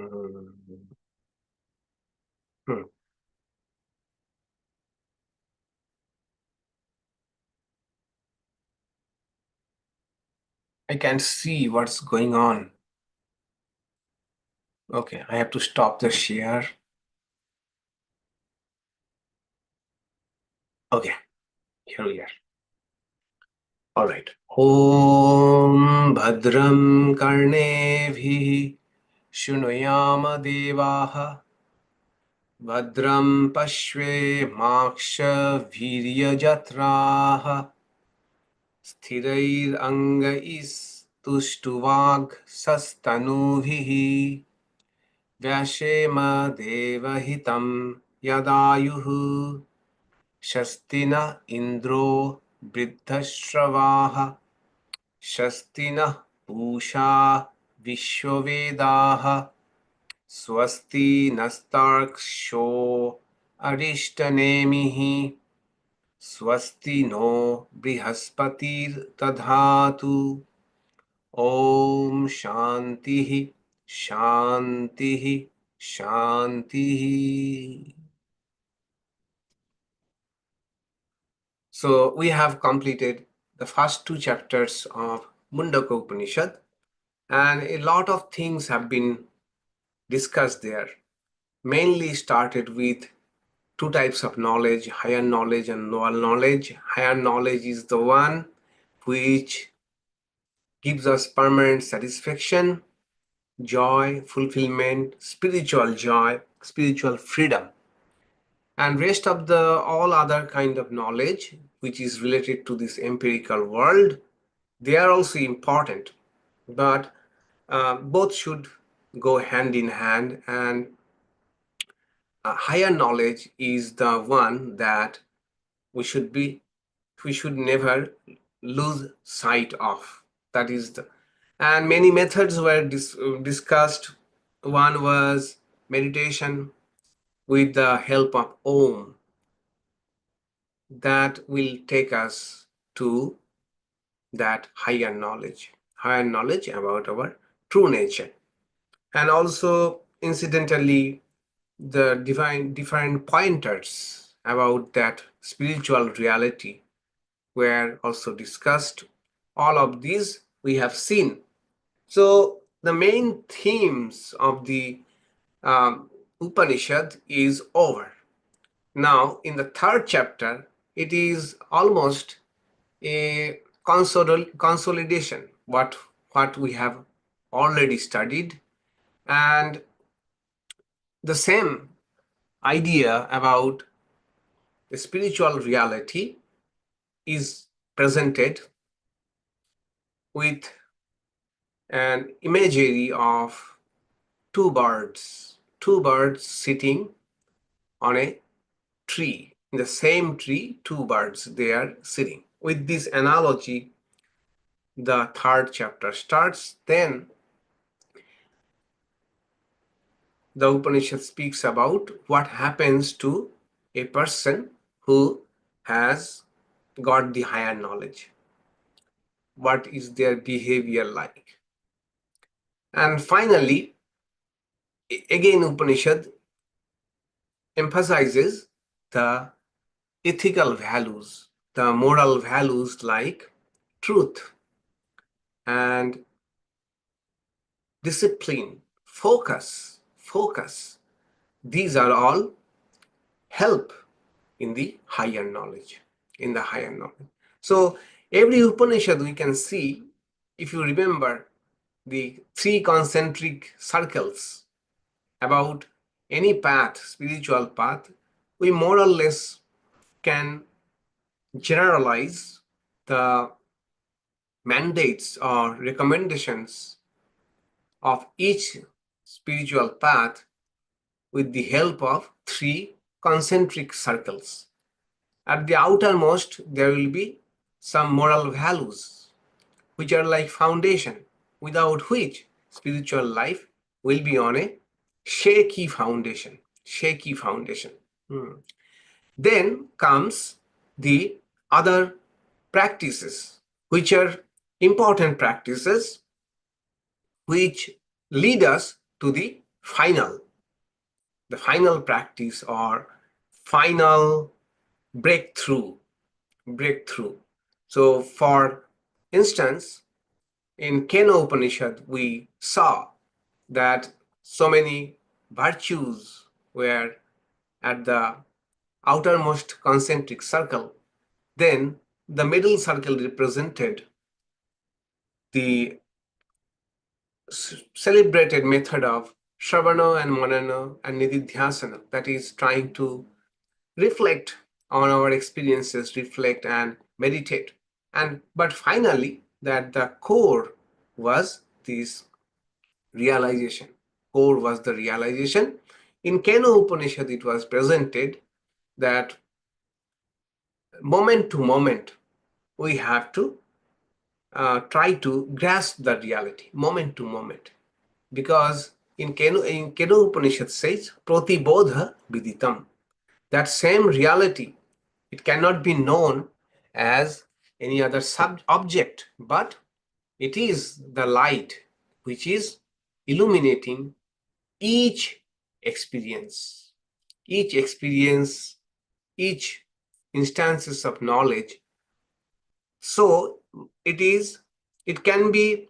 Mm. Hmm. I can't see what's going on. Okay, I have to stop the share. Okay, here we are. All right. Om Bhadram Karnevhi Shunuyama Devaha Bhadram Pashve Maksha Virya Jatraha Sthirair Angais Tushtuvag Sastanuvihi Vyashema Devahitam Yadayuhu Shastina Indro Vriddhashravaha Shastina Pusha Vishwavedaha Swasti Nastarksho Arishtanemihi Swasti no Brihaspatir Tadhatu Om Shantihi Shantihi Shantihi. So we have completed the first two chapters of Mundaka Upanishad, and a lot of things have been discussed there. Mainly started with two types of knowledge, higher knowledge and lower knowledge. Higher knowledge is the one which gives us permanent satisfaction, joy, fulfillment, spiritual joy, spiritual freedom. And rest of the all other kind of knowledge which is related to this empirical world, they are also important, but both should go hand in hand, and higher knowledge is the one that we should never lose sight of. That is the, and many methods were discussed. One was meditation with the help of Om, that will take us to that higher knowledge about our true nature. And also, incidentally, the different pointers about that spiritual reality were also discussed. All of these we have seen. So the main themes of the Upanishad is over. Now, in the third chapter, it is almost a consolidation what we have already studied, and the same idea about the spiritual reality is presented with an imagery of two birds sitting on a tree. In the same tree, two birds, they are sitting. With this analogy, the third chapter starts. Then the Upanishad speaks about what happens to a person who has got the higher knowledge. What is their behavior like? And finally, again, Upanishad emphasizes the ethical values, the moral values like truth and discipline, focus. These are all help in the higher knowledge, So every Upanishad we can see, if you remember the three concentric circles about any path, spiritual path, we more or less can generalize the mandates or recommendations of each spiritual path with the help of three concentric circles. At the outermost, there will be some moral values, which are like foundation, without which spiritual life will be on a shaky foundation. Then comes the other practices, which are important practices, which lead us to the the final practice or final breakthrough. So for instance, in Kena Upanishad, we saw that so many virtues were at the outermost concentric circle. Then the middle circle represented the celebrated method of shravana and manana and nididhyasana, that is trying to reflect on our experiences, reflect and meditate. But finally, that the core was this realization. Core was the realization. In Kena Upanishad, it was presented that moment to moment, we have to try to grasp the reality, moment to moment. Because in Kena Upanishad says, pratibodha viditam. That same reality, it cannot be known as any other object, but it is the light which is illuminating each experience, each instances of knowledge. So it can be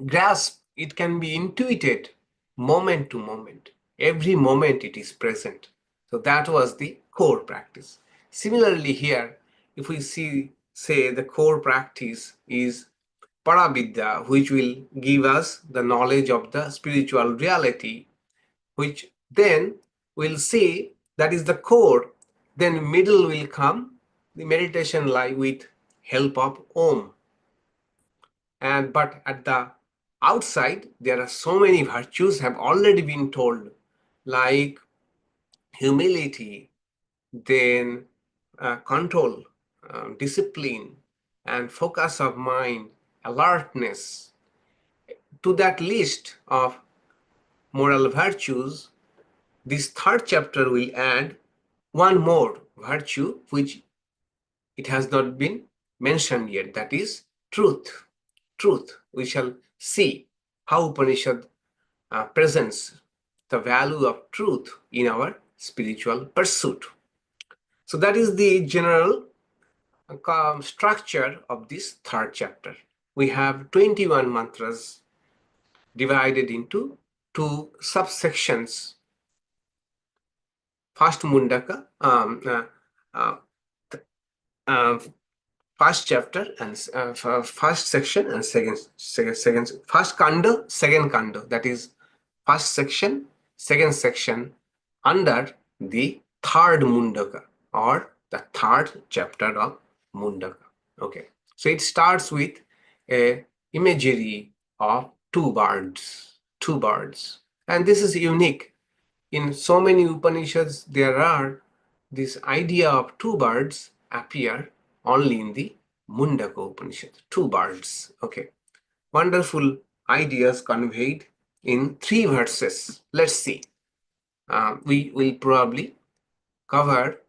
grasped, it can be intuited moment to moment. Every moment it is present. So that was the core practice. Similarly here, if we say the core practice is paravidya, which will give us the knowledge of the spiritual reality, which then we'll see that is the core. Then middle will come, the meditation lie with help of Om. But at the outside, there are so many virtues have already been told, like humility, then control, discipline, and focus of mind, alertness. To that list of moral virtues, this third chapter will add one more virtue which it has not been mentioned yet, that is truth. Truth. We shall see how Upanishad presents the value of truth in our spiritual pursuit. So that is the general structure of this third chapter. We have 21 mantras divided into two subsections. First Mundaka, first chapter and first section and second first kanda, second kanda, that is first section, second section under the third Mundaka or the third chapter of Mundaka. Okay, so it starts with a imagery of two birds, and this is unique. In so many Upanishads, there are this idea of two birds appear only in the Mundaka Upanishad. Two birds. Okay. Wonderful ideas conveyed in 3 verses. Let's see. We will probably cover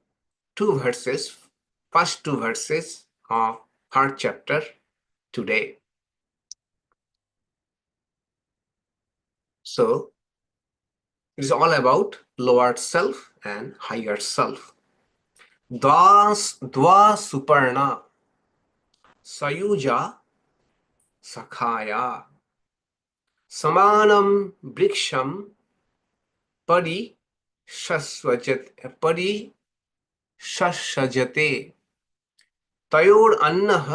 2 verses, first 2 verses of third chapter today. So it is all about lower self and higher self. Dva suparṇā sayujā sakhāyā samānaṃ vṛkṣaṃ pariṣasvajāte tayor anyaḥ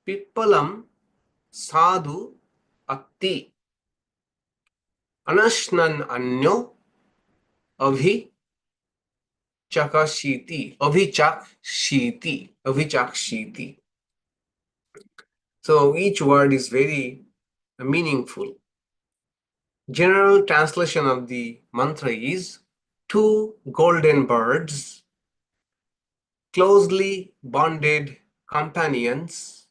pippalaṃ svādu atti anaśnan anyo abhicākaśīti. So each word is very meaningful. General translation of the mantra is 2 golden birds, closely bonded companions,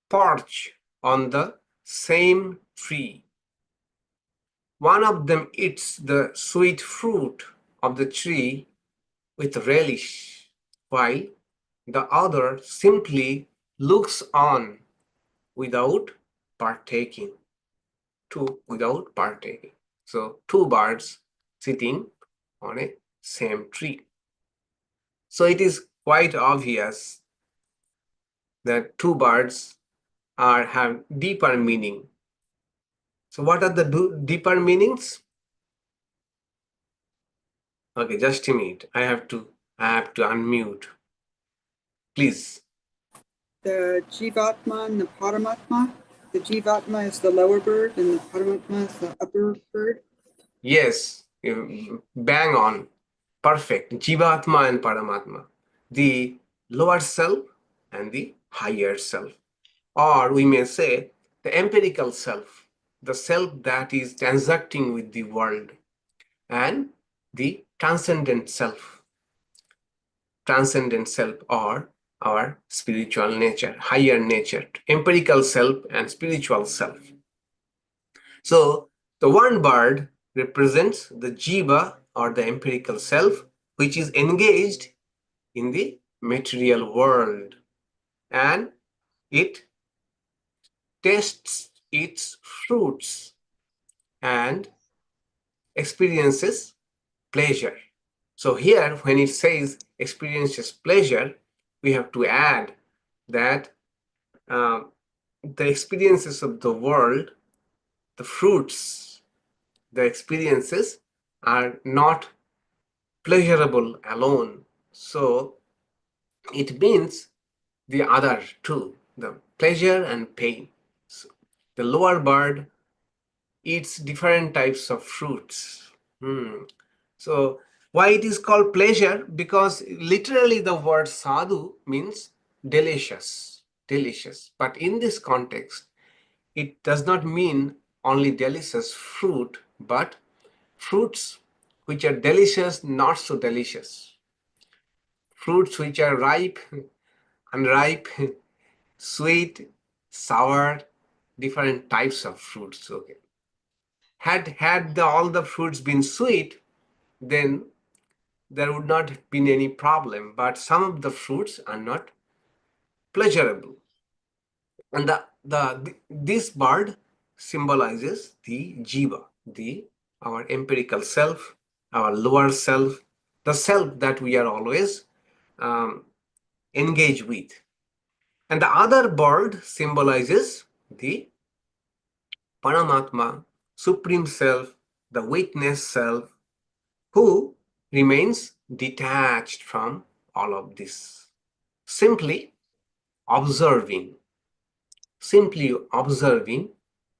perch on the same tree. One of them eats the sweet fruit of the tree with relish, while the other simply looks on without partaking. So two birds sitting on a same tree. So it is quite obvious that two birds have deeper meaning. So what are the deeper meanings? Okay, just a minute. I have to unmute. Please. The Jivatma and the Paramatma. The Jivatma is the lower bird and the Paramatma is the upper bird. Yes, bang on. Perfect. Jivatma and Paramatma. The lower self and the higher self. Or we may say the empirical self, the self that is transacting with the world, and the transcendent self or our spiritual nature, higher nature, empirical self and spiritual self. So the one bird represents the jiva or the empirical self, which is engaged in the material world, and it tastes its fruits and experiences pleasure. So here, when it says experiences pleasure, we have to add that the experiences of the world, the fruits, the experiences are not pleasurable alone. So it means the other two, the pleasure and pain. So the lower bird eats different types of fruits. So why it is called pleasure? Because literally the word sadhu means delicious, delicious. But in this context, it does not mean only delicious fruit, but fruits which are delicious, not so delicious. Fruits which are ripe, unripe, sweet, sour, different types of fruits. Okay. Had all the fruits been sweet, then there would not have been any problem. But some of the fruits are not pleasurable. And this bird symbolizes the jiva, our empirical self, our lower self, the self that we are always engaged with. And the other bird symbolizes the Paramatma, Supreme Self, the witness self, who remains detached from all of this, simply observing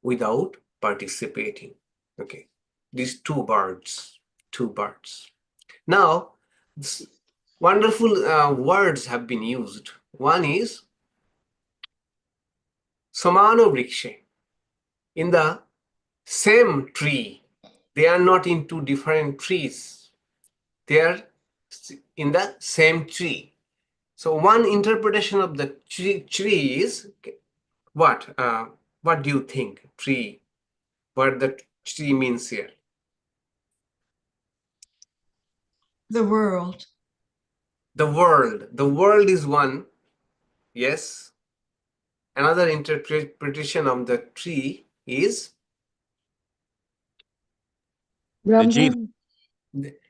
without participating. Okay, these two birds. Now, wonderful words have been used. One is samānaṃ vṛkṣe. In the same tree, they are not in two different trees. They are in the same tree. So one interpretation of the tree is what? What do you think? Tree. What the tree means here? The world. The world. The world is one. Yes. Another interpretation of the tree is the jiva.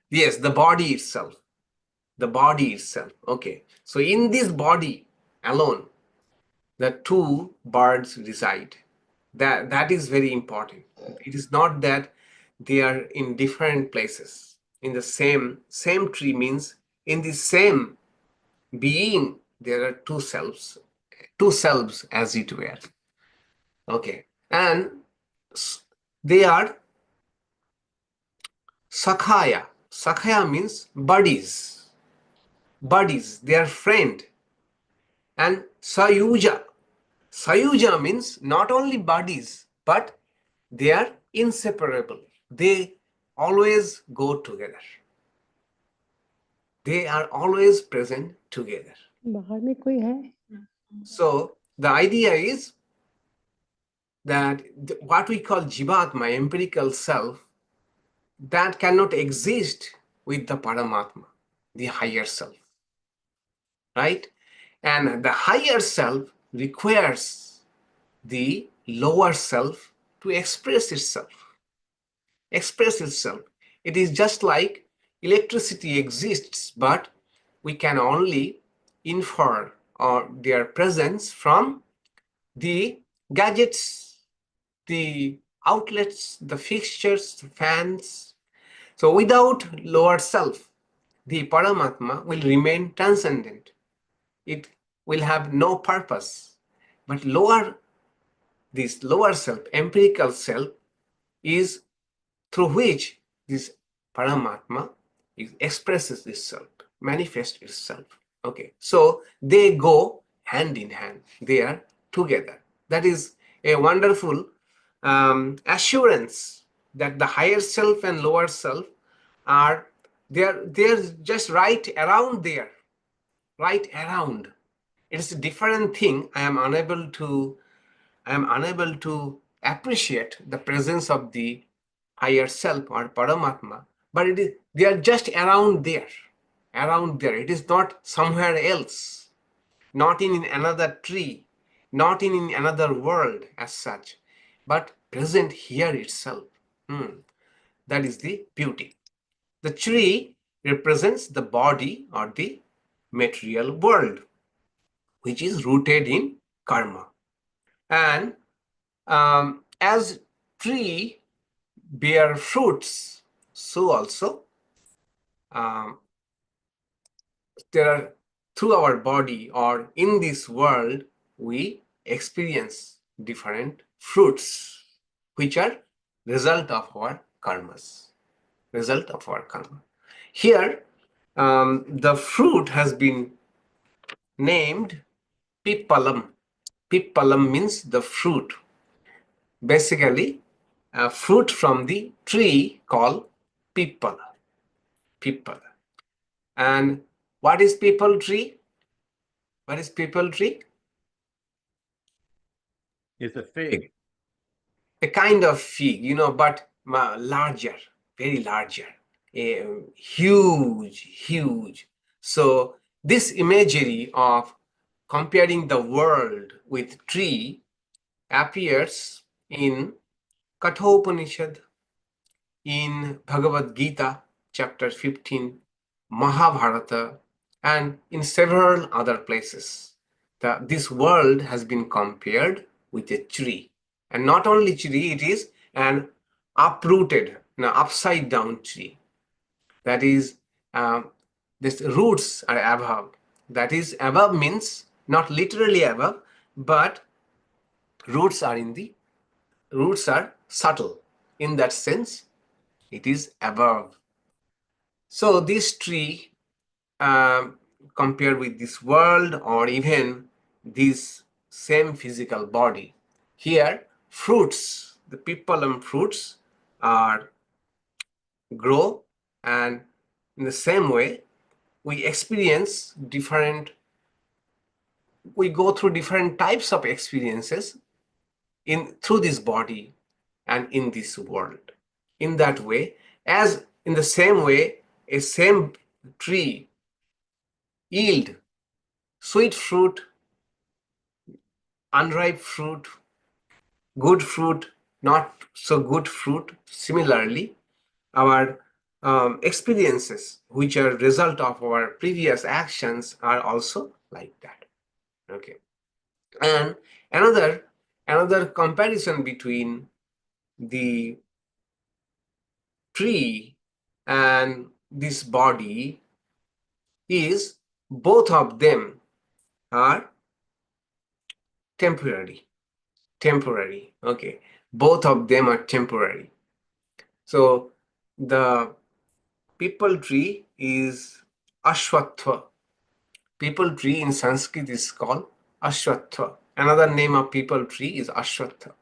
Yes, the body itself. The body itself. Okay. So in this body alone, the two birds reside. That is very important. It is not that they are in different places. In the same tree means in the same being there are two selves as it were. Okay, and they are sakhāyā. Sakhāyā means buddies. They are friend. And sayujā. Sayujā means not only buddies, but they are inseparable. They always go together. They are always present together. So the idea is that what we call jivatma, empirical self, that cannot exist with the Paramatma, the higher self. Right? And the higher self requires the lower self to express itself. express itself. It is just like electricity exists, but we can only infer their presence from the gadgets, the outlets, the fixtures, the fans. So without lower self, the Paramatma will remain transcendent. It will have no purpose. But this lower self, empirical self, is through which this Paramatma expresses itself, manifests itself. Okay, so they go hand in hand. They are together. That is a wonderful assurance that the higher self and lower self are they're just right around there, right around. It's a different thing. I am unable to appreciate the presence of the higher self or Paramatma, but they are just around there, around there. It is not somewhere else, not in another tree, not in another world as such, but present here itself. That is the beauty. The tree represents the body or the material world, which is rooted in karma. And as tree bear fruits, so also there are through our body or in this world we experience different fruits, which are result of our karmas, result of our karma. Here, the fruit has been named pippalaṃ. Pippalaṃ means the fruit. Basically, a fruit from the tree called pippala. Pippala. And what is people tree? What is people tree? It's a fig. A kind of fig, but larger, very larger, huge, huge. So this imagery of comparing the world with tree appears in Kathopanishad, in Bhagavad Gita, chapter 15, Mahabharata, and in several other places. This world has been compared with a tree. And not only tree, it is an uprooted, upside down tree. That is, these roots are above. That is, above means not literally above, but roots are subtle. In that sense, it is above. So this tree, compared with this world or even this same physical body, here fruits, the pippalaṃ fruits grow, and in the same way we go through different types of experiences through this body and in this world. In that way, as in the same way, a same tree yield sweet fruit, unripe fruit, good fruit, not so good fruit. Similarly, our experiences, which are result of our previous actions, are also like that. Okay, and another comparison between the tree and this body is both of them are temporary. Okay, both of them are temporary. So the people tree is ashwatthva. People tree in Sanskrit is called ashwatthva. Another name of people tree is ashwatthva,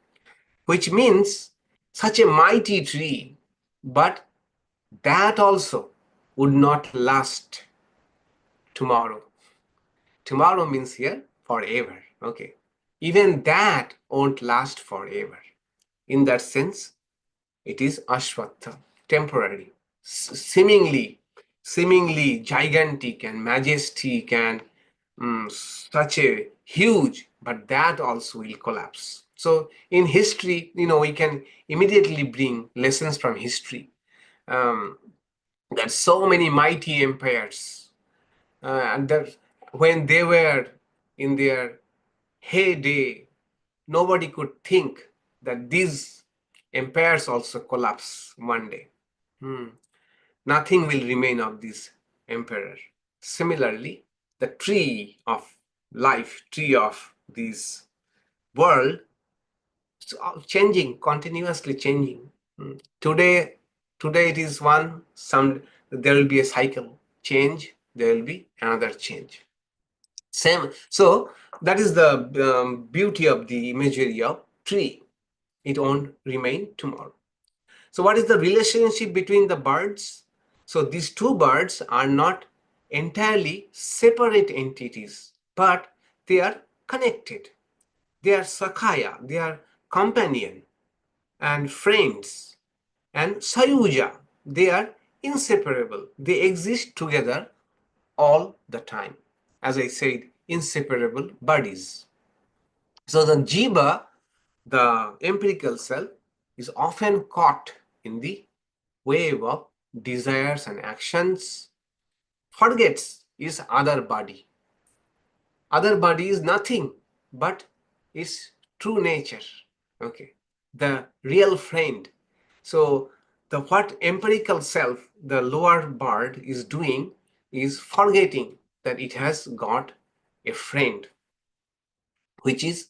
which means such a mighty tree, but that also would not last tomorrow. Tomorrow means here forever. Okay, even that won't last forever. In that sense, it is ashwatthā, temporary, seemingly gigantic and majestic and such a huge, but that also will collapse. So in history, we can immediately bring lessons from history. There's so many mighty empires, and that when they were in their heyday, nobody could think that these empires also collapse one day. Nothing will remain of this emperor. Similarly, the tree of life, tree of this world, is changing, continuously changing. Today it is one, there will be a cycle change, there will be another change. Same. So that is the beauty of the imagery of tree. It won't remain tomorrow. So what is the relationship between the birds? So these two birds are not entirely separate entities, but they are connected. They are sakhāyā, they are companion and friends, and sayujā, they are inseparable. They exist together all the time. As I said, inseparable buddies. So the jiva, the empirical self, is often caught in the wave of desires and actions, forgets his other body. Other body is nothing but its true nature. Okay, the real friend. So the what empirical self, the lower bird, is doing is forgetting that it has got a friend which is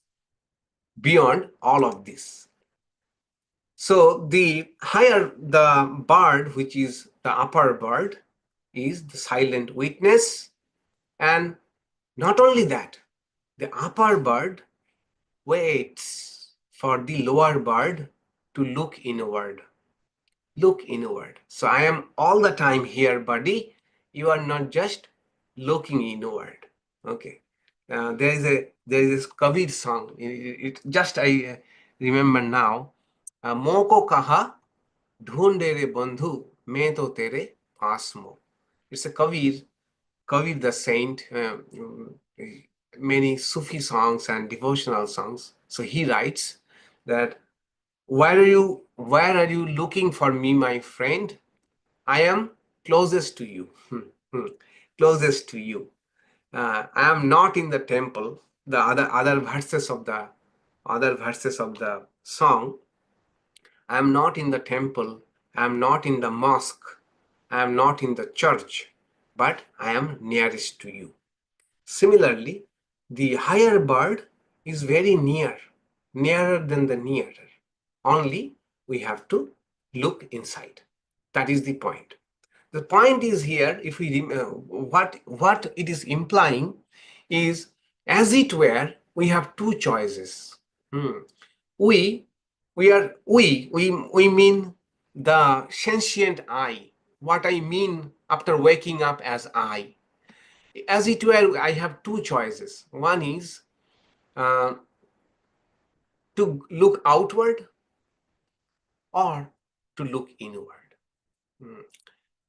beyond all of this. So the higher the bird, which is the upper bird, is the silent witness. And not only that, the upper bird waits for the lower bird to look inward. Look inward. So I am all the time here, buddy. You are not just looking inward. Okay. There is this Kabir song. It just I remember now. Moko kaha ढूंढे रे बंधु मैं तो तेरे पास मो. It's a Kabir the saint, many Sufi songs and devotional songs. So he writes that, where are you looking for me, my friend? I am closest to you. Closest to you. I am not in the temple. The other verses of the song. I am not in the temple. I am not in the mosque. I am not in the church, but I am nearest to you. Similarly, the higher bird is very nearer than the nearer. Only we have to look inside. That is the point. The point is here, if we what it is implying is, as it were, we have two choices. We mean the sentient I. What I mean after waking up as I. As it were, I have two choices. One is to look outward or to look inward.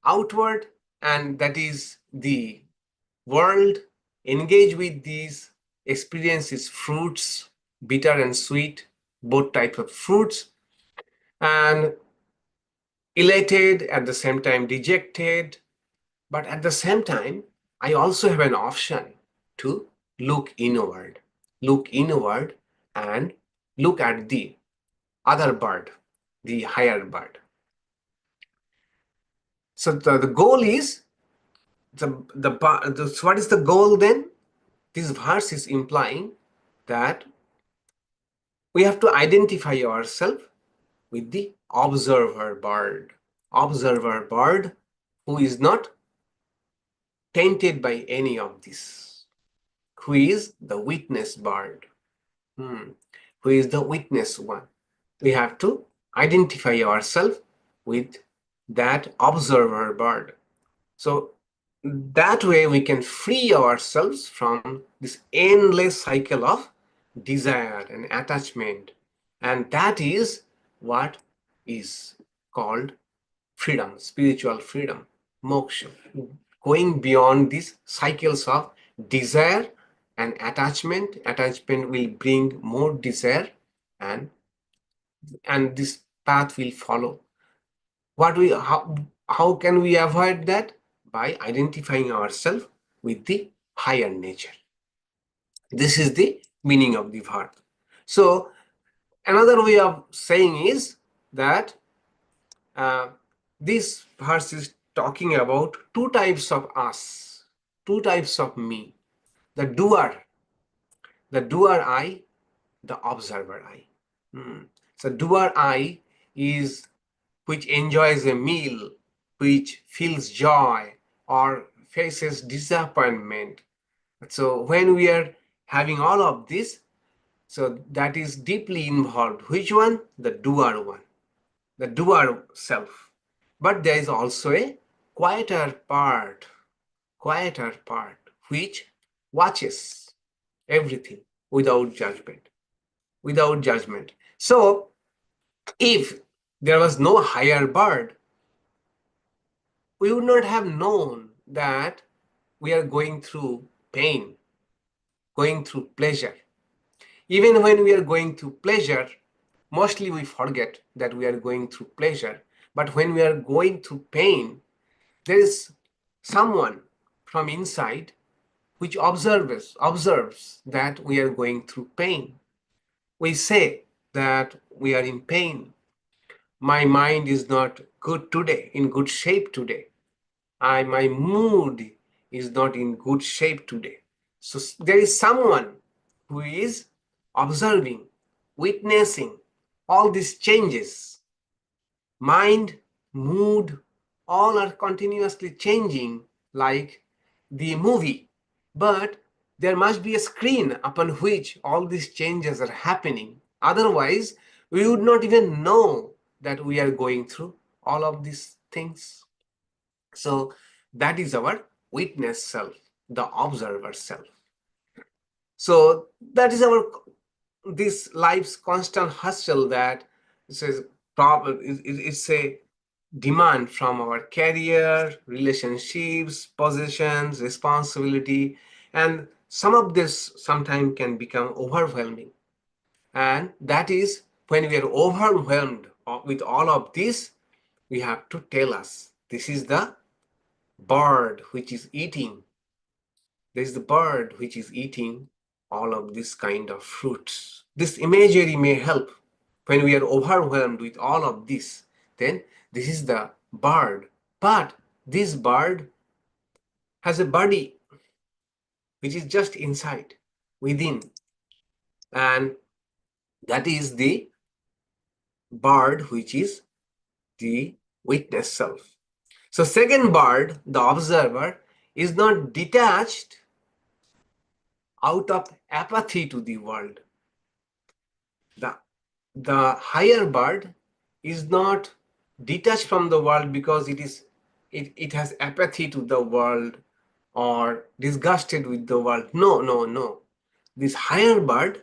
Outward, and that is the world, engage with these experiences, fruits, bitter and sweet, both types of fruits, and elated, at the same time dejected. But at the same time, I also have an option to look inward and look at the other bird, the higher bird. So the goal is, what is the goal then? This verse is implying that we have to identify ourselves with the observer bird who is not tainted by any of this, who is the witness bird, who is the witness one. We have to identify ourselves with that observer bird. So that way we can free ourselves from this endless cycle of desire and attachment. And that is what is called freedom, spiritual freedom, moksha. Going beyond these cycles of desire and attachment. Attachment will bring more desire, and this path will follow. How can we avoid that? By identifying ourselves with the higher nature. This is the meaning of the verse. So another way of saying is that this verse is talking about two types of us, two types of me: the doer I, the observer I. So doer I is which enjoys a meal, which feels joy or faces disappointment. So when we are having all of this, so that is deeply involved. Which one? The doer one, the doer self. But there is also a quieter part, which watches everything without judgment, So if there was no higher bird, we would not have known that we are going through pain, going through pleasure. Even when we are going through pleasure, mostly we forget that we are going through pleasure. But when we are going through pain, there is someone from inside which observes that we are going through pain. We say that we are in pain. My mind is not good today, in good shape today. My mood is not in good shape today. So there is someone who is observing, witnessing all these changes. Mind, mood, all are continuously changing like the movie. But there must be a screen upon which all these changes are happening. Otherwise, we would not even know that we are going through all of these things. So that is our witness self, the observer self. So that is our this life's constant hustle that says problem. It's a demand from our career, relationships, possessions, responsibility, and some of this sometimes can become overwhelming. And that is when we are overwhelmed with all of this, we have to tell us this is the bird which is eating. There is the bird which is eating all of this kind of fruits. This imagery may help when we are overwhelmed with all of this. Then this is the bird. But this bird has a body which is just inside, within. And that is the bird which is the witness self. So second bird, the observer, is not detached out of apathy to the world. The higher bird is not detached from the world because it has apathy to the world or disgusted with the world. No. This higher bird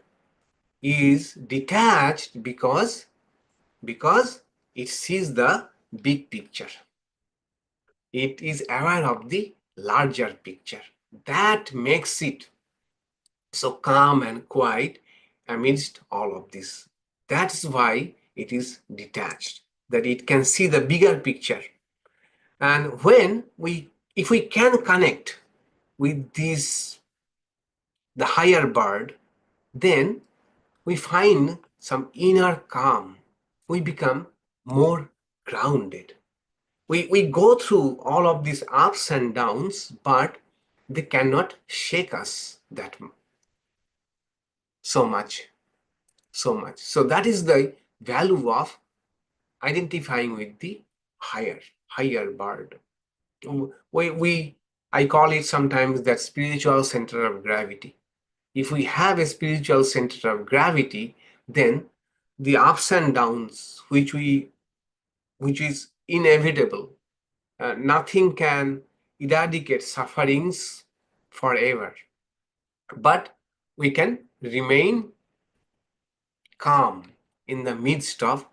is detached because it sees the big picture. It is aware of the larger picture. That makes it so calm and quiet amidst all of this. That's why it is detached, that it can see the bigger picture. And if we can connect with this, the higher bird, then we find some inner calm. We become more grounded. We go through all of these ups and downs, but they cannot shake us that so much. So that is the value of identifying with the higher bird. I call it sometimes that spiritual center of gravity. If we have a spiritual center of gravity, then the ups and downs, which is inevitable, nothing can eradicate sufferings forever. But we can remain calm in the midst of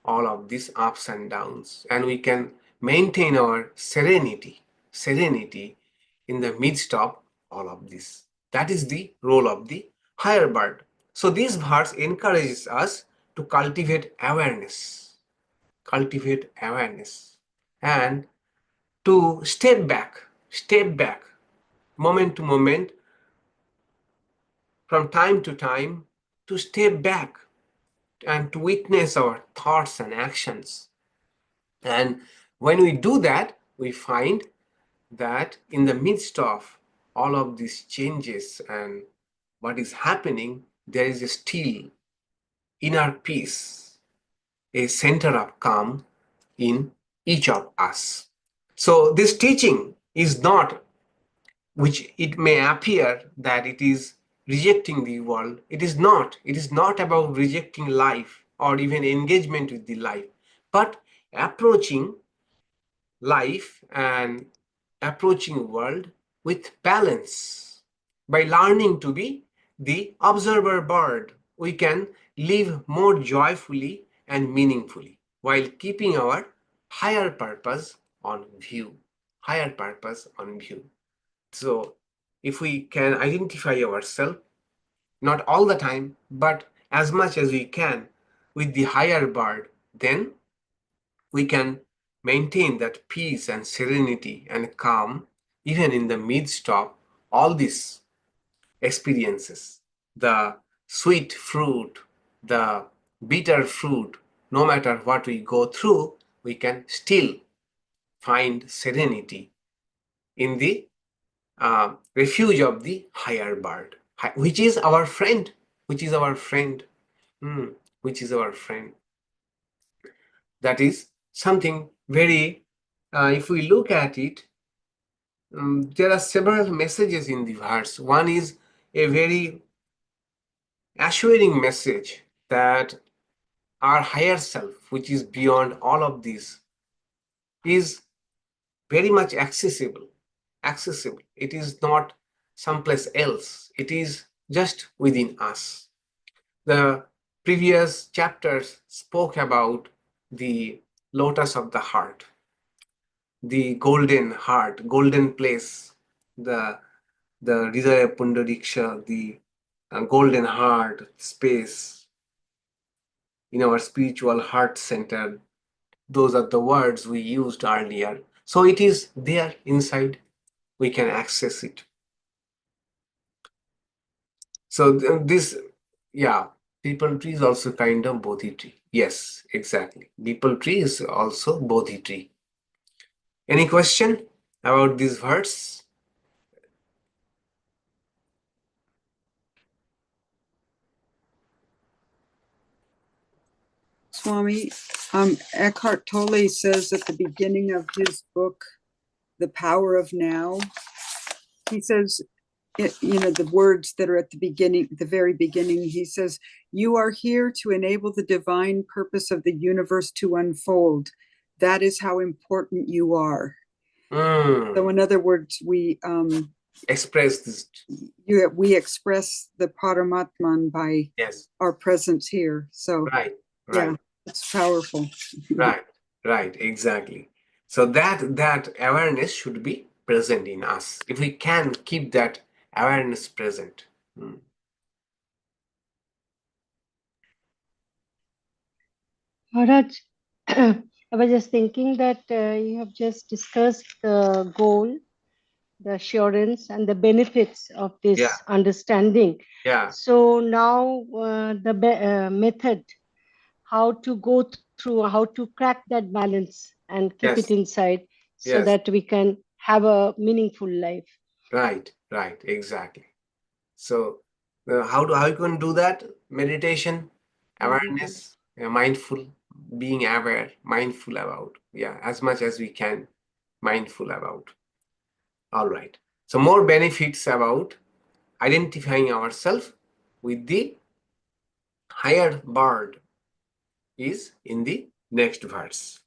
all of these ups and downs, and we can maintain our serenity in the midst of all of this. That is the role of the higher bird. So this verse encourages us to cultivate awareness, and to step back, moment to moment, from time to time, to step back and to witness our thoughts and actions. And when we do that, we find that in the midst of all of these changes and what is happening, there is a still inner peace, a center of calm in each of us. So this teaching is not, which it may appear that it is rejecting the world. It is not. It is not about rejecting life or even engagement with the life, but approaching life and approaching world with balance. By learning to be the observer bird, we can live more joyfully and meaningfully while keeping our higher purpose on view. So if we can identify ourselves, not all the time, but as much as we can, with the higher bird, then we can maintain that peace and serenity and calm even in the midst of all these experiences. The sweet fruit, the bitter fruit, no matter what we go through, we can still find serenity in the refuge of the higher bird, which is our friend, which is our friend. That is something very, if we look at it, there are several messages in the verse. One is a very assuring message that our higher self, which is beyond all of this, is very much accessible. It is not someplace else. It is just within us. The previous chapters spoke about the lotus of the heart, the golden heart, golden place, the Hridaya Pundariksha, the golden heart space in our spiritual heart center. Those are the words we used earlier. So it is there inside. We can access it. So this, yeah, people tree is also kind of bodhi tree. Yes, exactly. People tree is also bodhi tree. Any question about this verse? Swami, Eckhart Tolle says at the beginning of his book, The Power of Now, he says, the words that are at the beginning, the very beginning, he says, "You are here to enable the divine purpose of the universe to unfold. That is how important you are." So in other words, we express this. We express the Paramatman by our presence here. So right. Yeah, it's powerful. Right, exactly. So that awareness should be present in us. If we can keep that awareness present. Maharaj, I was just thinking that you have just discussed the goal, the assurance, and the benefits of this understanding. Yeah. So now the method, how to go through, how to crack that balance and keep it inside so that we can have a meaningful life. Right, exactly. So how you can do that? Meditation, awareness, mindful, being aware, mindful about, as much as we can, mindful about. All right. So more benefits about identifying ourselves with the higher bird is in the next verse.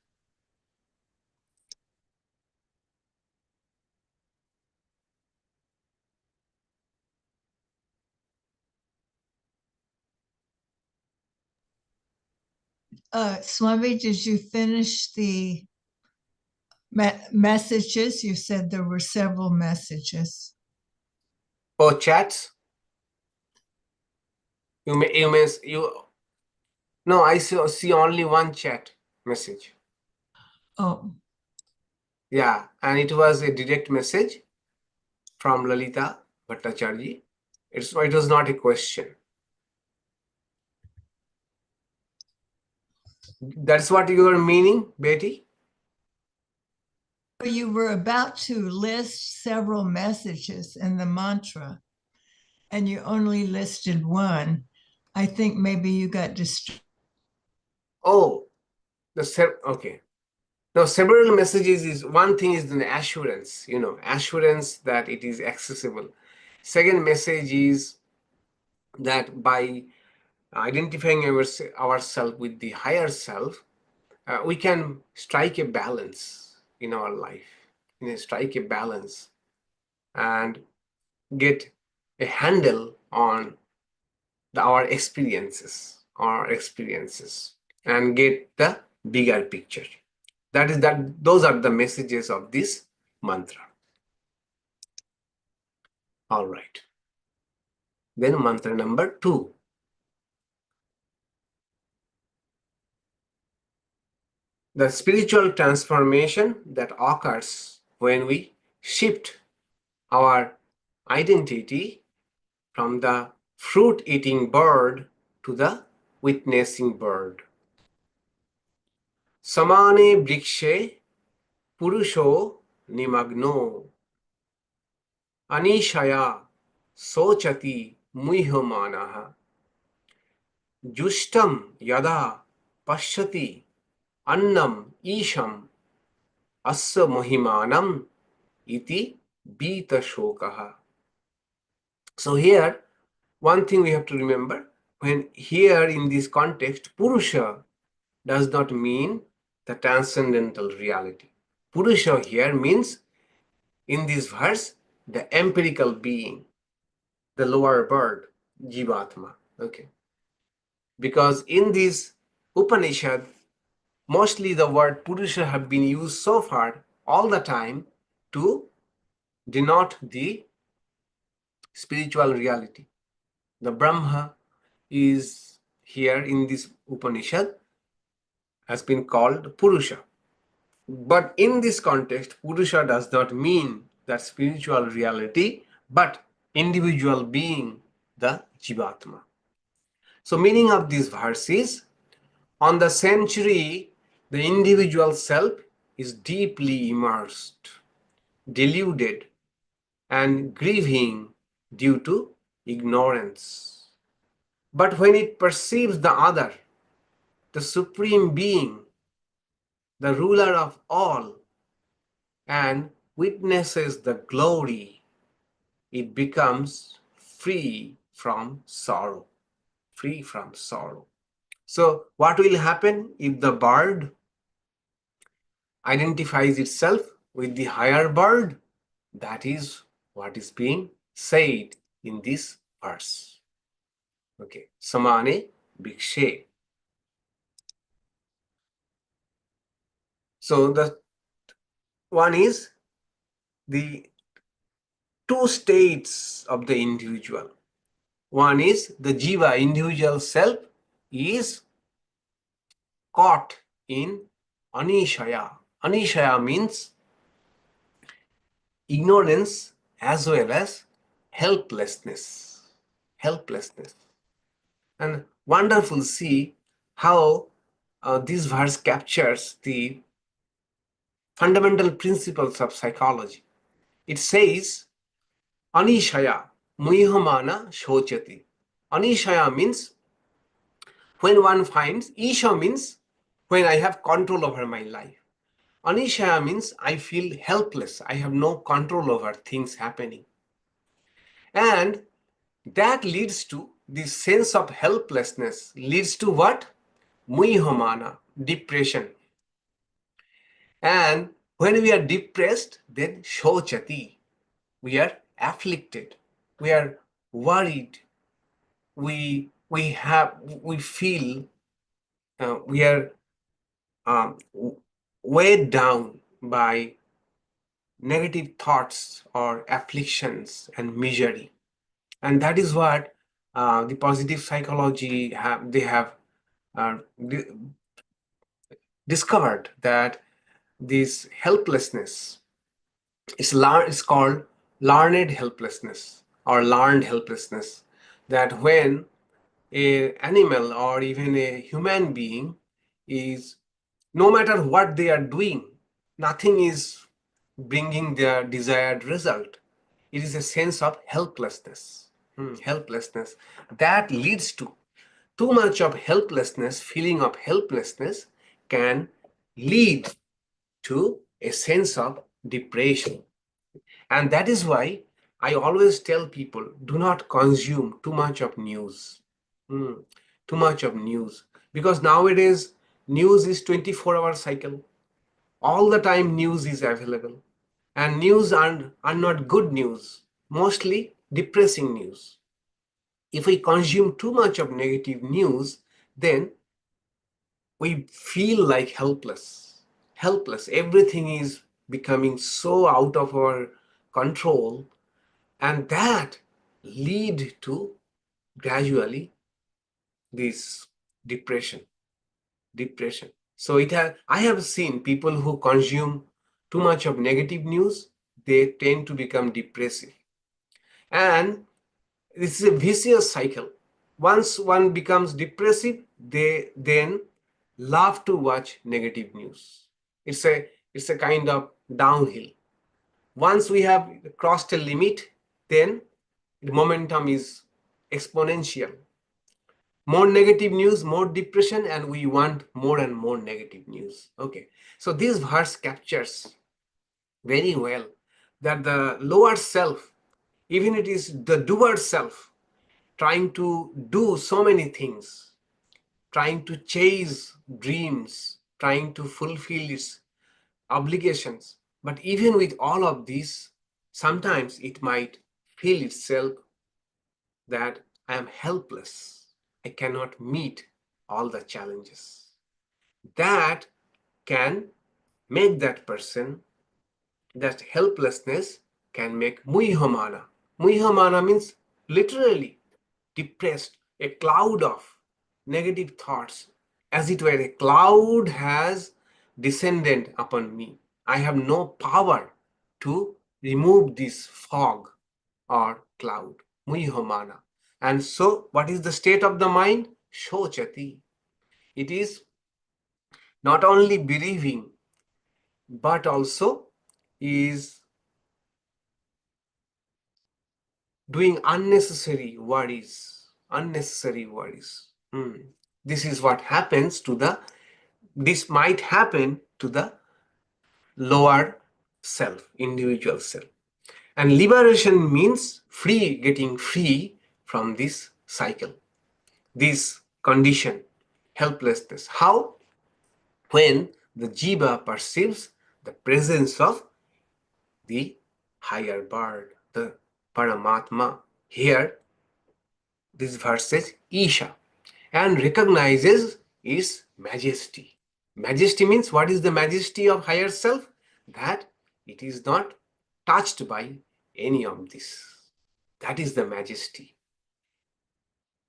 Swami, did you finish the messages? You said there were several messages. Oh, chats? You No, I see only one chat message. Oh, Yeah, and it was a direct message from Lalita Bhattacharya. It was not a question. That's what you are meaning, Betty? you were about to list several messages in the mantra, and you only listed one. I think maybe you got distracted. Oh, okay. Now, several messages is one thing is the assurance, assurance that it is accessible. Second message is that by identifying ourselves with the higher self, we can strike a balance in our life, strike a balance and get a handle on our experiences, and get the bigger picture. Those are the messages of this mantra. All right. Then mantra number 2. The spiritual transformation that occurs when we shift our identity from the fruit-eating bird to the witnessing bird. Samāne vṛkṣe puruṣo nimagno aniśayā śocati muhyamānaḥ juṣṭaṃ yadā paśyati anyam assa muhyamānaḥ atti shokaha. So here, one thing we have to remember, when here in this context, puruṣa does not mean the transcendental reality. Puruṣa here means, in this verse, the empirical being, the lower bird, jivatma. Okay. Because in this Upanishad, mostly the word puruṣa have been used so far all the time to denote the spiritual reality. The Brahma is here in this Upanishad has been called puruṣa. But in this context, puruṣa does not mean that spiritual reality, but individual being, the jivatma. So meaning of this verse is, on the century, the individual self is deeply immersed, deluded, and grieving due to ignorance. But when it perceives the other, the supreme being, the ruler of all, and witnesses the glory, it becomes free from sorrow. Free from sorrow. So what will happen if the bird identifies itself with the higher bird? That is what is being said in this verse. Okay, samāne vṛkṣe. So the one is the two states of the individual. One is the jiva, individual self, is caught in aniśayā. Aniśayā means ignorance as well as helplessness. Helplessness. And wonderful, see how this verse captures the fundamental principles of psychology. It says, aniśayā muhyamānaḥ śocati. Aniśayā means when one finds, isha means when I have control over my life. Aniśayā means I feel helpless. I have no control over things happening. And that leads to this sense of helplessness, leads to what? Muhyamānaḥ, depression. And when we are depressed, then śocati, we are afflicted, we are worried, we feel we are weighed down by negative thoughts or afflictions and misery. And that is what the positive psychology they have discovered that this helplessness is called learned helplessness or learned helplessness. That when an animal or even a human being is, no matter what they are doing, nothing is bringing their desired result. It is a sense of helplessness. Helplessness that leads to too much of helplessness. Feeling of helplessness can lead to a sense of depression. And that is why I always tell people, do not consume too much of news. Too much of news. Because nowadays, news is 24-hour cycle. All the time news is available. And news are not good news, mostly depressing news. If we consume too much of negative news, then we feel like helpless. Helpless. Everything is becoming so out of our control, and that lead to gradually this depression. So I have seen people who consume too much of negative news, they tend to become depressive. And this is a vicious cycle. Once one becomes depressive, they then love to watch negative news. It's a kind of downhill. Once we have crossed a limit, then the momentum is exponential. More negative news, more depression, and we want more and more negative news. Okay, so this verse captures very well that the lower self, even it is the doer self, trying to do so many things, trying to chase dreams, trying to fulfill its obligations. But even with all of this, sometimes it might feel itself that I am helpless. I cannot meet all the challenges. That can make that person, that helplessness can make muhyamānaḥ. Muhyamānaḥ means literally depressed, a cloud of negative thoughts, as it were a cloud has descended upon me. I have no power to remove this fog or cloud, muhyamānaḥ. And so what is the state of the mind? Śocati. It is not only believing, but also is doing unnecessary worries. This is what happens to this might happen to the lower self, individual self. And liberation means getting free from this cycle, this condition, helplessness. How? When the jiva perceives the presence of the higher bird, the Paramatma. Here, this verse says Isha, and recognizes its majesty. Majesty means, what is the majesty of higher self? That it is not touched by any of this. That is the majesty.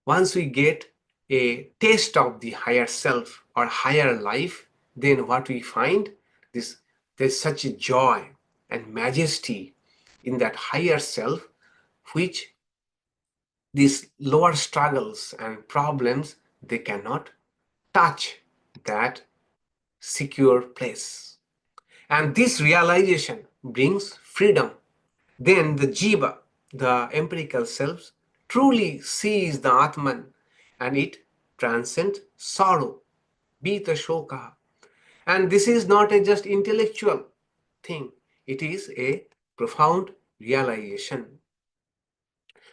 Once we get a taste of the higher self or higher life, then what we find, there's such a joy and majesty in that higher self, which these lower struggles and problems, they cannot touch that secure place. And this realization brings freedom. Then the jiva, the empirical self, truly sees the Atman, and it transcends sorrow, bhita shoka. And this is not a just intellectual thing, it is a profound realization.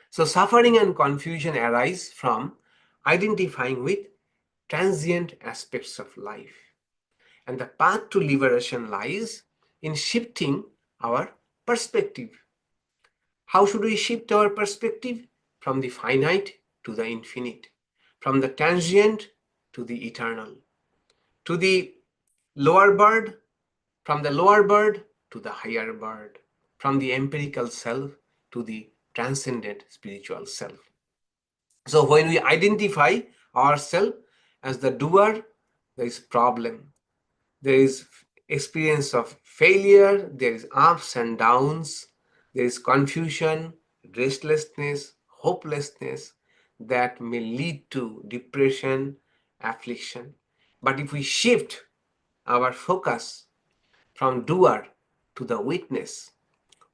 So suffering and confusion arise from identifying with transient aspects of life. And the path to liberation lies in shifting our perspective. How should we shift our perspective? From the finite to the infinite, from the transient to the eternal, to the lower bird, from the lower bird to the higher bird, from the empirical self to the transcendent spiritual self. So when we identify ourselves As the doer, there is problem. There is experience of failure, there is ups and downs, there is confusion, restlessness, hopelessness that may lead to depression, affliction. But if we shift our focus from doer to the witness,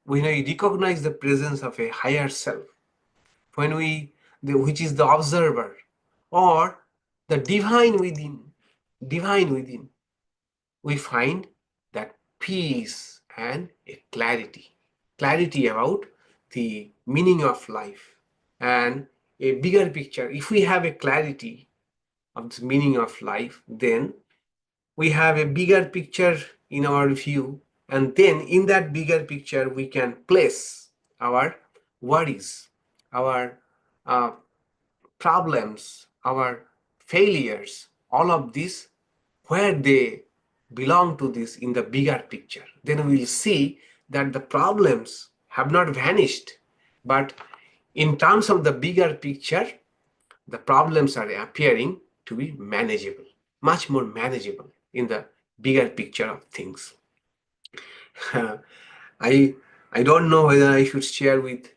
when we recognize the presence of a higher self, which is the observer, or the divine within, we find that peace and a clarity about the meaning of life and a bigger picture. If we have a clarity of the meaning of life, then we have a bigger picture in our view, and then in that bigger picture we can place our worries, our problems, our failures, all of this, where they belong to this in the bigger picture. Then we will see that the problems have not vanished, but in terms of the bigger picture, the problems are appearing to be manageable, much more manageable in the bigger picture of things. I don't know whether I should share with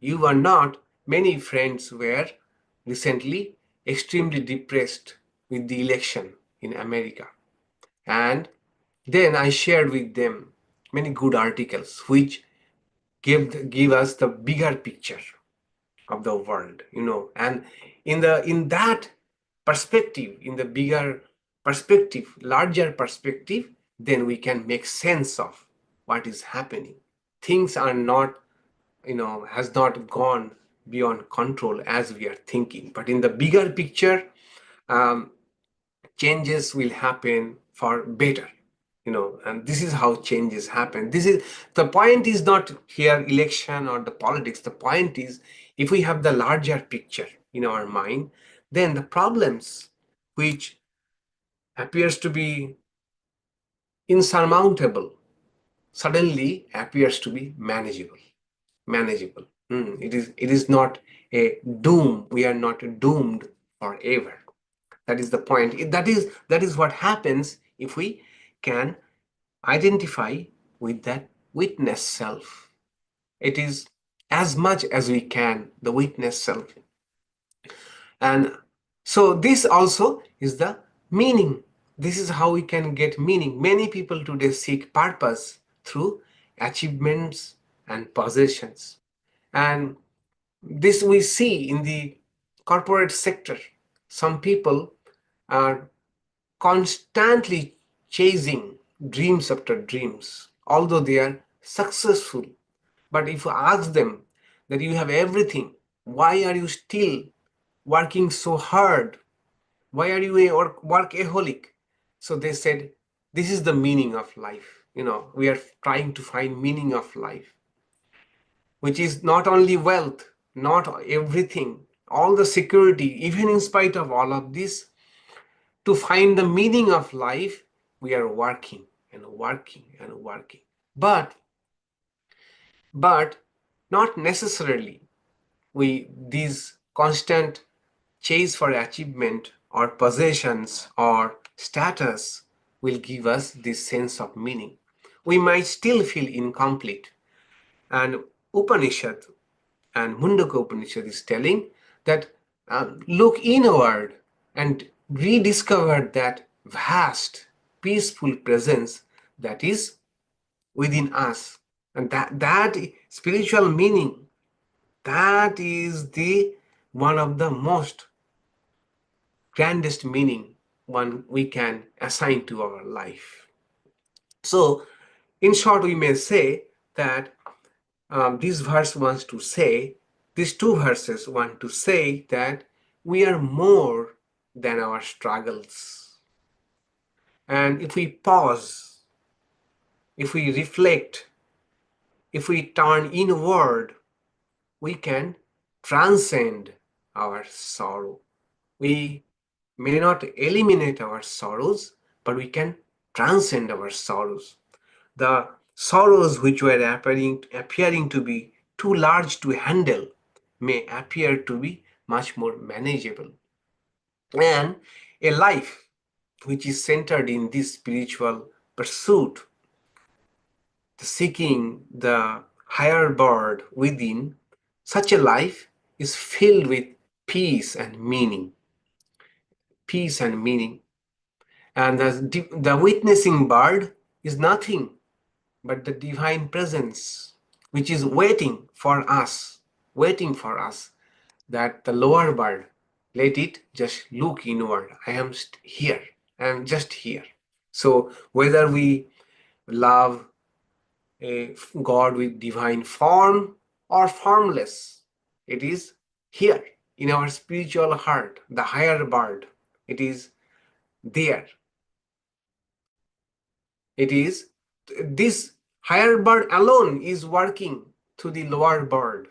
you or not. Many friends were recently extremely depressed with the election in America. And then I shared with them many good articles which give us the bigger picture of the world, and in that perspective, in the bigger perspective, larger perspective, then we can make sense of what is happening. Things are not, has not gone beyond control as we are thinking, but in the bigger picture, changes will happen for better, and this is how changes happen. The point is not here election or the politics. The point is, if we have the larger picture in our mind, then the problems which appears to be insurmountable suddenly appears to be manageable. It is not a doom. We are not doomed forever. That is the point. That is what happens if we can identify with that witness self. It is as much as we can the witness self. And so this also is the meaning. This is how we can get meaning. Many people today seek purpose through achievements and possessions. And this we see in the corporate sector. Some people are constantly chasing dreams after dreams, although they are successful. But if you ask them that you have everything, why are you still working so hard? Why are you a workaholic? So they said, this is the meaning of life. We are trying to find meaning of life, which is not only wealth, not everything, all the security, even in spite of all of this. To find the meaning of life, we are working and working and working. But not necessarily these constant chase for achievement or possessions or status will give us this sense of meaning. We might still feel incomplete. And Upanishad and Mundaka Upanishad is telling that look inward and rediscover that vast, peaceful presence that is within us. And that spiritual meaning, that is the one of the most grandest meaning one we can assign to our life. So, in short, we may say that this verse wants to say, these two verses want to say that we are more than our struggles. And if we pause, if we reflect, if we turn inward, we can transcend our sorrow. We may not eliminate our sorrows, but we can transcend our sorrows. The sorrows which were appearing to be too large to handle may appear to be much more manageable. And a life which is centered in this spiritual pursuit, the seeking the higher bird within, such a life is filled with peace and meaning. Peace and meaning. And the witnessing bird is nothing but the divine presence, which is waiting for us, that the lower bird, let it just look inward. I am here. I am just here. So whether we love a God with divine form or formless, it is here in our spiritual heart, the higher bird. It is there. It is this higher bird alone is working to the lower bird.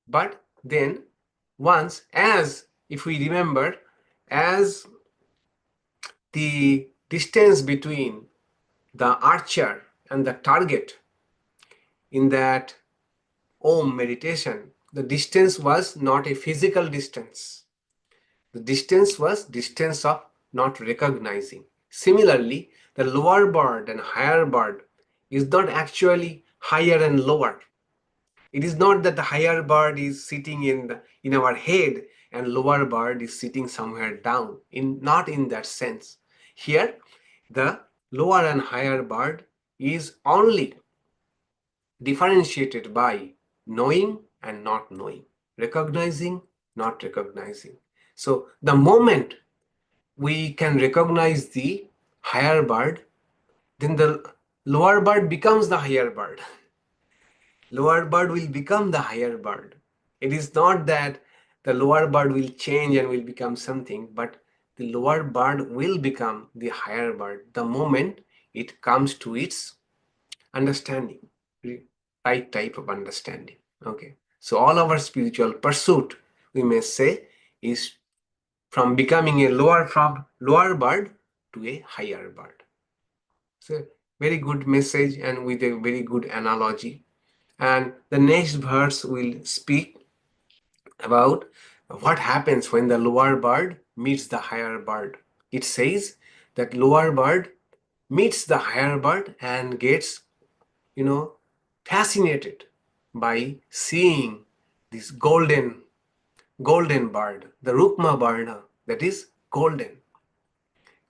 But then once, as if we remember, as the distance between the archer and the target in that Om meditation, the distance was not a physical distance. The distance was distance of not recognizing. Similarly, the lower bird and higher bird is not actually higher and lower. It is not that the higher bird is sitting in our head and lower bird is sitting somewhere down. Not in that sense. Here, the lower and higher bird is only differentiated by knowing and not knowing, recognizing, not recognizing. So the moment we can recognize the higher bird, then the lower bird becomes the higher bird. Lower bird will become the higher bird. It is not that the lower bird will change and will become something, but the lower bird will become the higher bird the moment it comes to its understanding, right type of understanding. Okay, so all our spiritual pursuit, we may say, is from becoming a lower bird to a higher bird. So very good message and with a very good analogy. And the next verse will speak about what happens when the lower bird meets the higher bird. It says that lower bird meets the higher bird and gets, fascinated by seeing this golden bird, the Rukma bird, that is golden.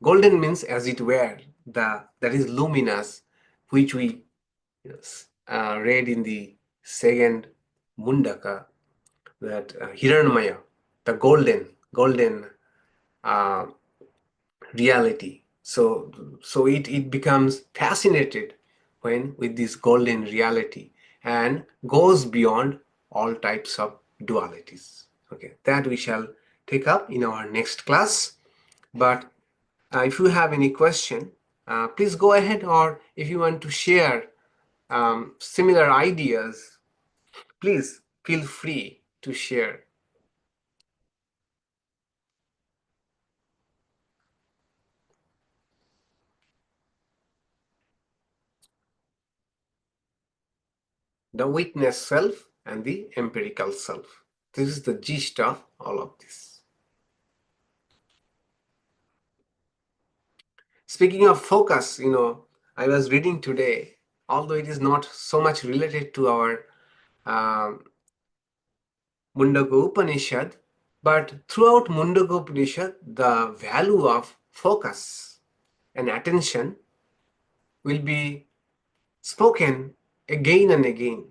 Golden means as it were, that is luminous, which we read in the second Mundaka, that Hiranmaya, the golden uh, reality. So it becomes fascinated when with this golden reality and goes beyond all types of dualities. Okay, that we shall take up in our next class. But if you have any question, please go ahead, or if you want to share similar ideas, please feel free to share. The witness self and the empirical self. This is the gist of all of this. Speaking of focus, I was reading today, although it is not so much related to our Mundaka Upanishad, but throughout Mundaka Upanishad, the value of focus and attention will be spoken again and again,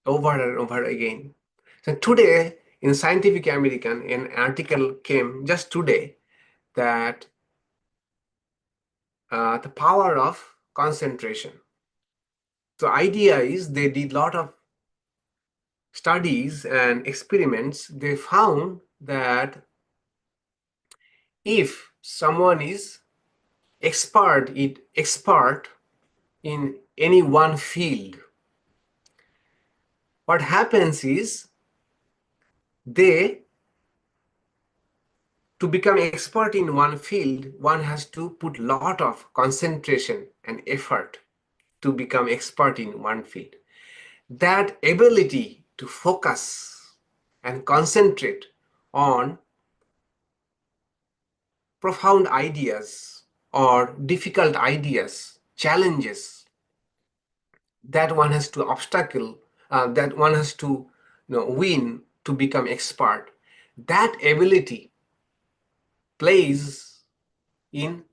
over and over again. So today, in Scientific American, an article came just today that the power of concentration. So idea is they did a lot of studies and experiments. They found that if someone is expert in any one field, what happens is to become expert in one field, one has to put lot of concentration and effort to become expert in one field. That ability to focus and concentrate on profound ideas or difficult ideas, challenges that one has to that one has to win to become expert. That ability plays in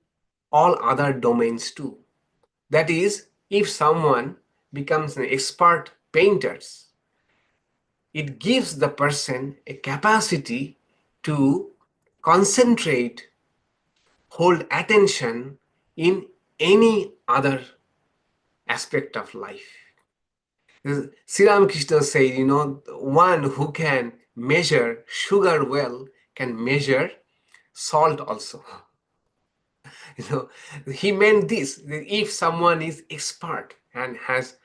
all other domains too. That is, if someone becomes an expert painter, it gives the person a capacity to concentrate, hold attention in any other aspect of life. Sri Ramakrishna said, one who can measure sugar well can measure salt also. He meant this, that if someone is expert and has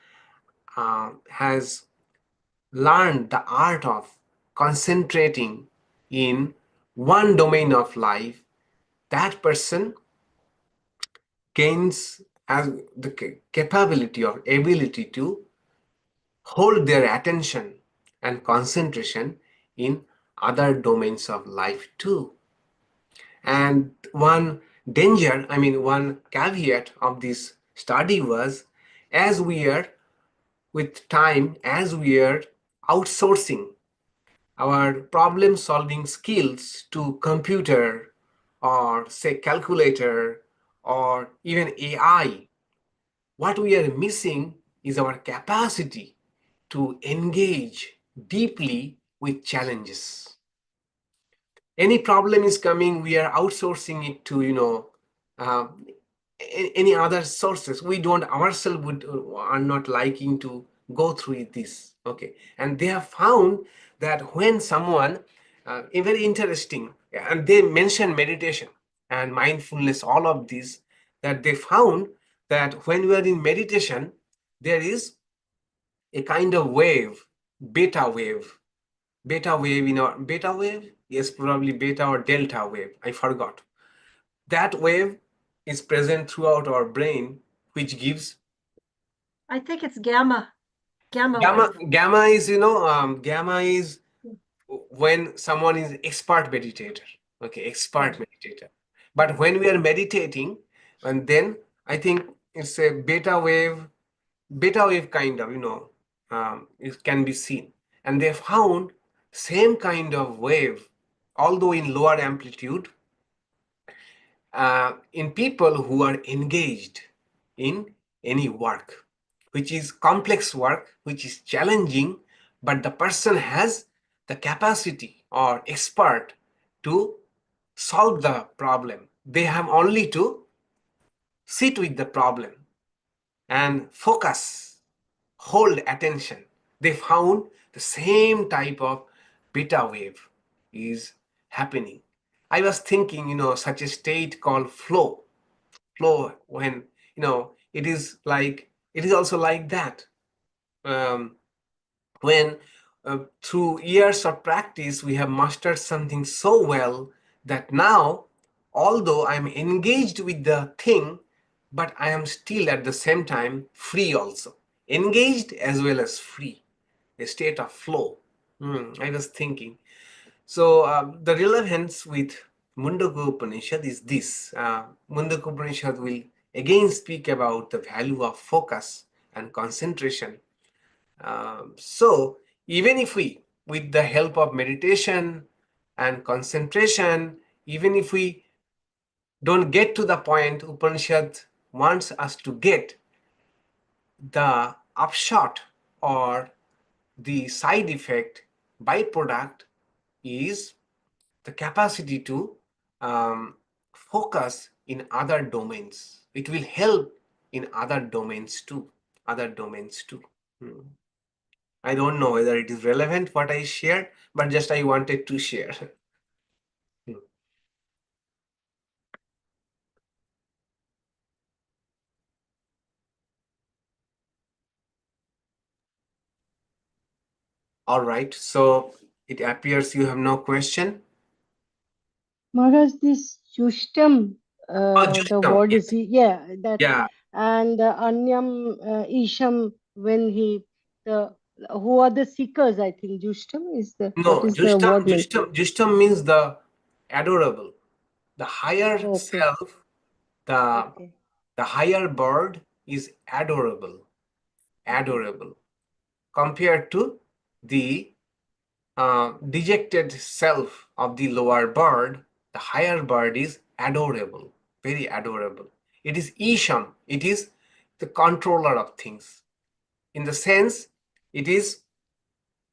learned the art of concentrating in one domain of life, that person gains as the capability or ability to hold their attention and concentration in other domains of life too. And one danger, one caveat of this study was, as we are outsourcing our problem solving skills to computer or say calculator or even AI, what we are missing is our capacity to engage deeply with challenges. Any problem is coming, we are outsourcing it to any other sources. We don't ourselves are not liking to go through this. Okay, and they have found that when someone very interesting, and they mention meditation and mindfulness, all of these, that they found that when we are in meditation, there is a kind of wave, beta wave. Beta wave, yes, probably beta or delta wave, I forgot. That wave is present throughout our brain, which gives, I think it's gamma. Gamma is gamma is when someone is expert meditator. Okay, expert meditator. But when we are meditating, and then I think it's a beta wave kind of it can be seen. And they found same kind of wave, although in lower amplitude, in people who are engaged in any work, which is complex work, which is challenging, but the person has the capacity or expert to solve the problem. They have only to sit with the problem and focus, hold attention. They found the same type of beta wave is happening. I was thinking, such a state called flow, when, it is also like that. When through years of practice, we have mastered something so well that now, although I'm engaged with the thing, but I am still at the same time free also. Engaged as well as free, a state of flow. I was thinking. So the relevance with Mundaka Upanishad is this. Mundaka Upanishad will again speak about the value of focus and concentration. So even if we, with the help of meditation and concentration, even if we don't get to the point Upanishad wants us to get, the upshot or the side effect, byproduct, is the capacity to focus in other domains. It will help in other domains too. I don't know whether it is relevant what I shared, but just I wanted to share. All right, so it appears you have no question. Maharaj, this juṣṭaṃ, the Juṣṭaṃ, word yes. is, that, Yeah. and anyam, isham, when who are the seekers, I think, juṣṭaṃ is No, what is the word meant? juṣṭaṃ means the adorable, The higher Okay. self, Okay. the higher bird is adorable, adorable, compared to the dejected self of the lower bird. The higher bird is adorable, very adorable. It is Isham, it is the controller of things. In the sense, it is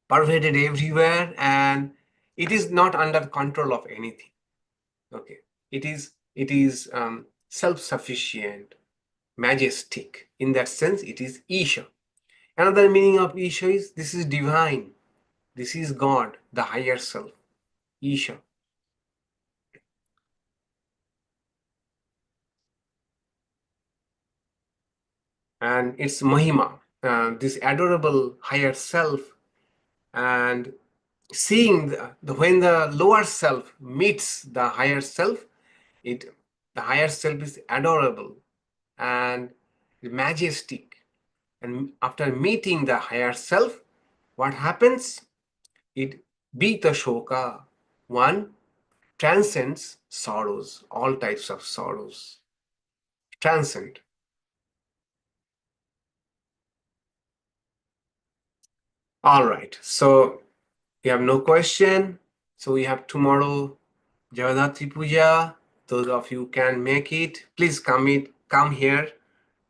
pervaded everywhere and it is not under control of anything. Okay, it is self-sufficient, majestic. In that sense, it is Isha. Another meaning of Isha is this is divine. This is God, the higher self, Isha. And it's Mahima, this adorable higher self. And seeing when the lower self meets the higher self, the higher self is adorable and majestic. And after meeting the higher self, what happens? It bhita shoka, one transcends sorrows, all types of sorrows. Transcend. All right, so we have no question. So we have tomorrow Jagadhatri Puja. Those of you can make it, please come here.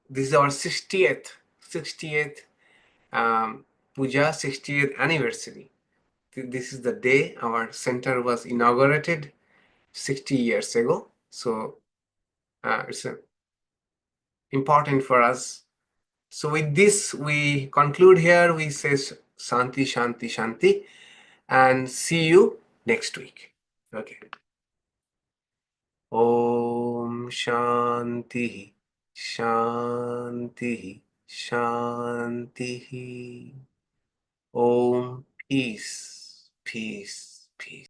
This is our 60th puja, 60th anniversary. This is the day our center was inaugurated 60 years ago. So it's important for us. So with this, we conclude here. We say Shanti, Shanti, Shanti, and see you next week. Okay. Om Shanti, Shanti, Shanti. Om peace, peace, peace.